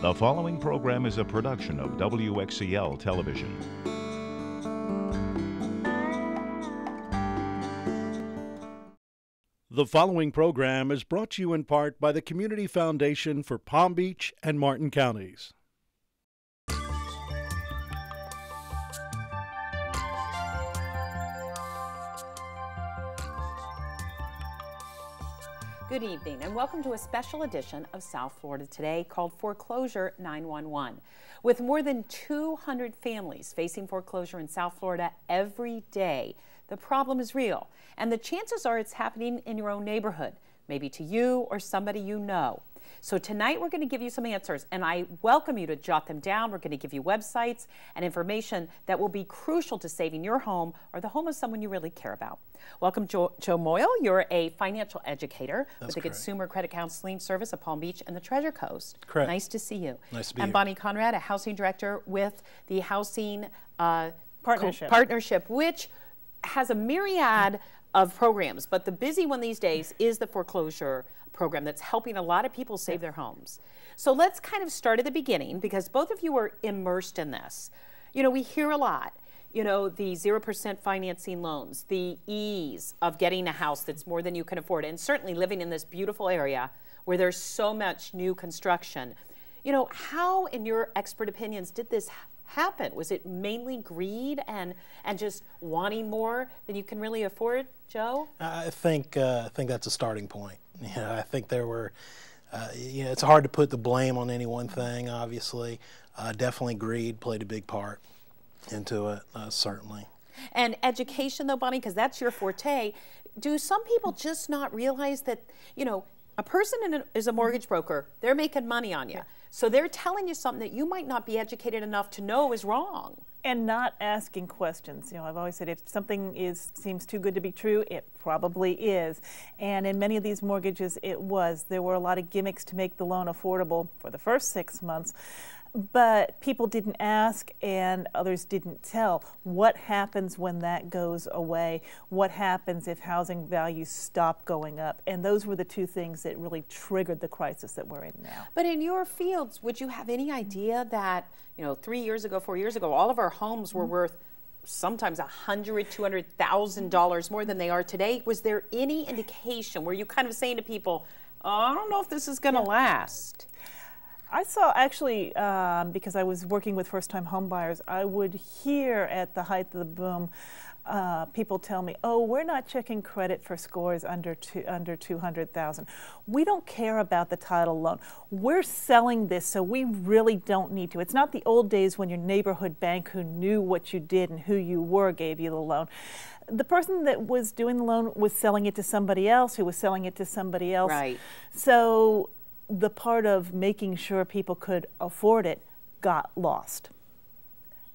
The following program is a production of WXCL Television. The following program is brought to you in part by the Community Foundation for Palm Beach and Martin Counties. Good evening and welcome to a special edition of South Florida Today called Foreclosure 911. With more than 200 families facing foreclosure in South Florida every day, the problem is real, and the chances are it's happening in your own neighborhood, maybe to you or somebody you know. So tonight we're going to give you some answers, and I welcome you to jot them down. We're going to give you websites and information that will be crucial to saving your home or the home of someone you really care about. Welcome, Joe Moyle. You're a financial educator with the Consumer Credit Counseling Service of Palm Beach and the Treasure Coast. Correct. Nice to see you. Nice to be here. And Bonnie Conrad, a housing director with the Housing Partnership, which has a myriad of programs, but the busy one these days is the foreclosure program that's helping a lot of people save their homes. So let's kind of start at the beginning, because both of you are immersed in this. You know, we hear a lot, you know, the 0% financing loans, the ease of getting a house that's more than you can afford, and certainly living in this beautiful area where there's so much new construction. You know, how, in your expert opinions, did this happen? Was it mainly greed and just wanting more than you can really afford, Joe? I think that's a starting point. Yeah, I think there were, it's hard to put the blame on any one thing, obviously. Definitely greed played a big part into it, certainly. And education, though, Bonnie, because that's your forte. Do some people just not realize that, you know, a person is a mortgage broker, they're making money on you. Yeah. So they're telling you something that you might not be educated enough to know is wrong. And not asking questions. You know, I've always said if something seems too good to be true, it probably is. And in many of these mortgages, it was. There were a lot of gimmicks to make the loan affordable for the first 6 months. But people didn't ask and others didn't tell. What happens when that goes away? What happens if housing values stop going up? And those were the two things that really triggered the crisis that we're in now. But in your fields, would you have any idea that, you know, 3 years ago, 4 years ago, all of our homes were worth sometimes $100,000, $200,000 more than they are today? Was there any indication? Were you kind of saying to people, oh, I don't know if this is going to last? I saw actually, because I was working with first-time home buyers, I would hear at the height of the boom people tell me, oh, we're not checking credit for scores under 200,000. We don't care about the title loan. We're selling this, so we really don't need to. It's not the old days when your neighborhood bank who knew what you did and who you were gave you the loan. The person that was doing the loan was selling it to somebody else who was selling it to somebody else. Right. So the part of making sure people could afford it got lost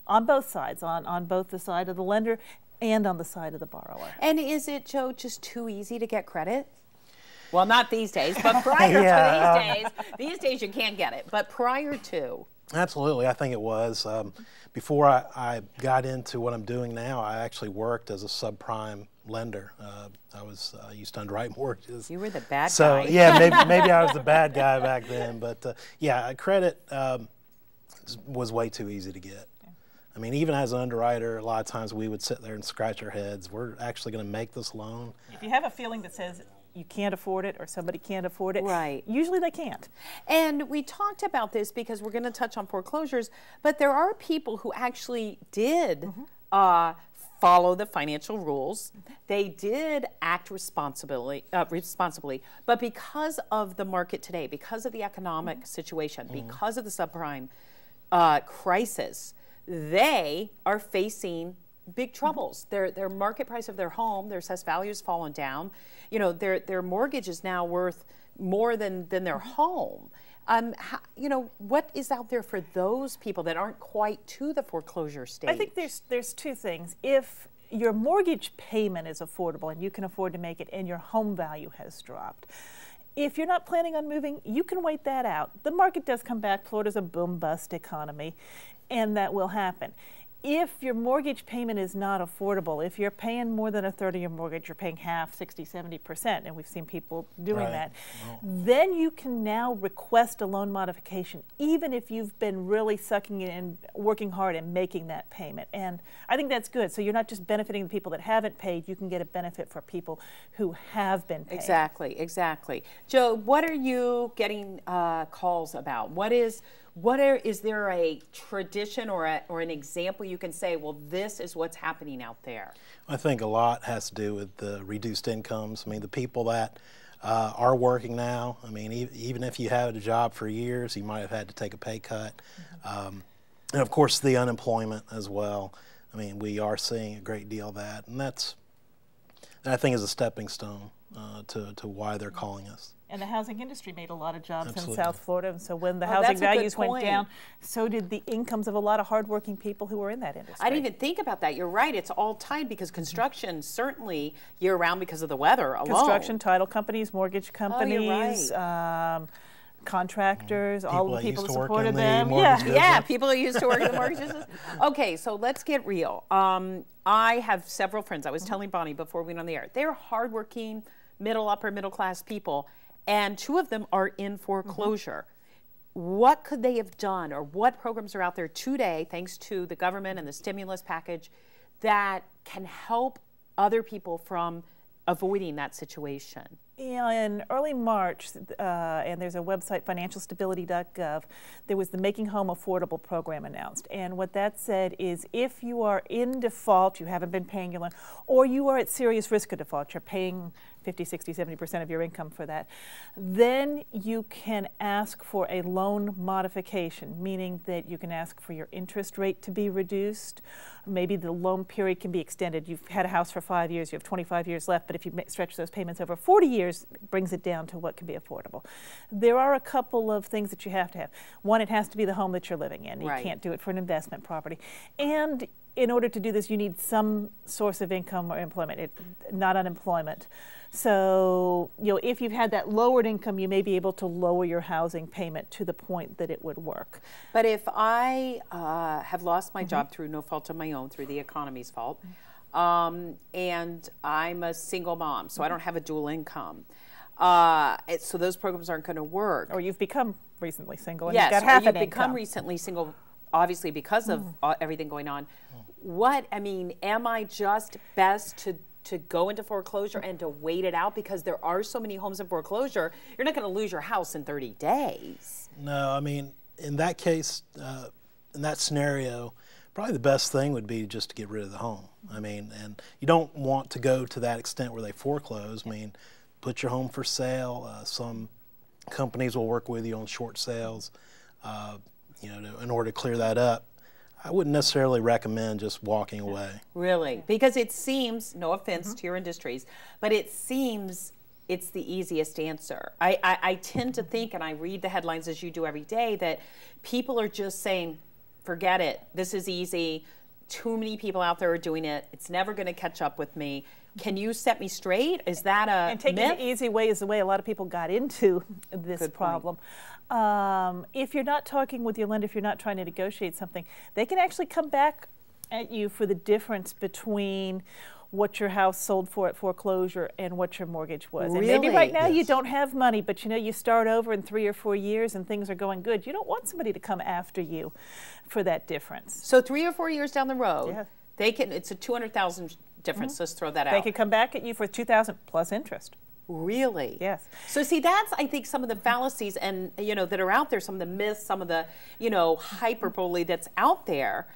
on both sides, on both the side of the lender and on the side of the borrower. And is it, Joe, just too easy to get credit? Well, not these days, but prior to these days you can't get it, but prior to. Absolutely, I think it was. Before I got into what I'm doing now, I actually worked as a subprime lender. I used to underwrite mortgages. You were the bad guy. So yeah, maybe I was the bad guy back then. But yeah, credit was way too easy to get. I mean, even as an underwriter, a lot of times we would sit there and scratch our heads. We're actually going to make this loan. If you have a feeling that says you can't afford it or somebody can't afford it, right, usually they can't. And we talked about this because we're going to touch on foreclosures, but there are people who actually did follow the financial rules. They did act responsibly, but because of the market today, because of the economic situation, because of the subprime crisis, they are facing big troubles. Their market price of their home, their assessed value has fallen down. You know, their mortgage is now worth more than their home. You know, what is out there for those people that aren't quite to the foreclosure stage? I think there's two things. If your mortgage payment is affordable and you can afford to make it and your home value has dropped, if you're not planning on moving, you can wait that out. The market does come back. Florida's a boom-bust economy, and that will happen. if your mortgage payment is not affordable, if you're paying more than a third of your mortgage, you're paying half, 60, 70%, and we've seen people doing that, then you can now request a loan modification, even if you've been really sucking it and working hard and making that payment. And I think that's good. So you're not just benefiting the people that haven't paid, you can get a benefit for people who have been paid. Exactly, exactly. Joe, what are you getting calls about? Is there a tradition or an example you can say, well, this is what's happening out there? I think a lot has to do with the reduced incomes. I mean, the people that are working now, I mean, even if you had a job for years, you might have had to take a pay cut. And of course, the unemployment as well. I mean, we are seeing a great deal of that. And that I think is a stepping stone to why they're calling us. And the housing industry made a lot of jobs Absolutely. in South Florida, and so when the housing values went down, so did the incomes of a lot of hardworking people who were in that industry. I didn't even think about that. You're right. It's all tied because construction certainly year-round because of the weather alone. Construction, title companies, mortgage companies, you're right. Contractors, People all the that people used that to work supported in the them. mortgage business. Yeah, people who used to work in the mortgage business. Okay, so let's get real. I have several friends. I was telling Bonnie before we went on the air. They're hardworking, upper middle class people, and two of them are in foreclosure. What could they have done, or what programs are out there today, thanks to the government and the stimulus package, that can help other people from avoiding that situation? In early March, and there's a website, financialstability.gov, there was the Making Home Affordable program announced. And what that said is if you are in default, you haven't been paying your loan, or you are at serious risk of default, you're paying 50, 60, 70% of your income for that, then you can ask for a loan modification, meaning that you can ask for your interest rate to be reduced. Maybe the loan period can be extended. You've had a house for 5 years, you have 25 years left, but if you stretch those payments over 40 years, it brings it down to what can be affordable. There are a couple of things that you have to have. One, it has to be the home that you're living in. You can't do it for an investment property. And in order to do this, you need some source of income or employment, not unemployment. So, if you've had that lowered income, you may be able to lower your housing payment to the point that it would work. But if I have lost my job through no fault of my own, through the economy's fault, and I'm a single mom, so I don't have a dual income, so those programs aren't going to work. Or you've become recently single and yes, you've got half or you've an become income. recently single, obviously because of everything going on. Am I just best to go into foreclosure and to wait it out, because there are so many homes in foreclosure? You're not going to lose your house in 30 days. No, I mean, in that case, in that scenario, probably the best thing would be just to get rid of the home. I mean, and you don't want to go to that extent where they foreclose. I mean, put your home for sale. Some companies will work with you on short sales, in order to clear that up. I wouldn't necessarily recommend just walking away. Really? Because it seems, no offense to your industries, but it seems it's the easiest answer. I tend to think, and I read the headlines as you do every day, that people are just saying, forget it, this is easy, too many people out there are doing it, it's never going to catch up with me. Can you set me straight? Is that a And taking myth? the easy way is the way a lot of people got into this problem. If you're not talking with your lender, if you're not trying to negotiate something, they can actually come back at you for the difference between what your house sold for at foreclosure and what your mortgage was. Really? And maybe right now you Yes. don't have money, but you start over in 3 or 4 years and things are going good. You don't want somebody to come after you for that difference. So 3 or 4 years down the road, Yeah. they can. It's a 200,000 difference. Let's throw that They out. could come back at you for $2,000 plus interest. Really? Yes. So see, that's, I think, some of the fallacies and, that are out there, some of the myths, some of the, hyperbole that's out there.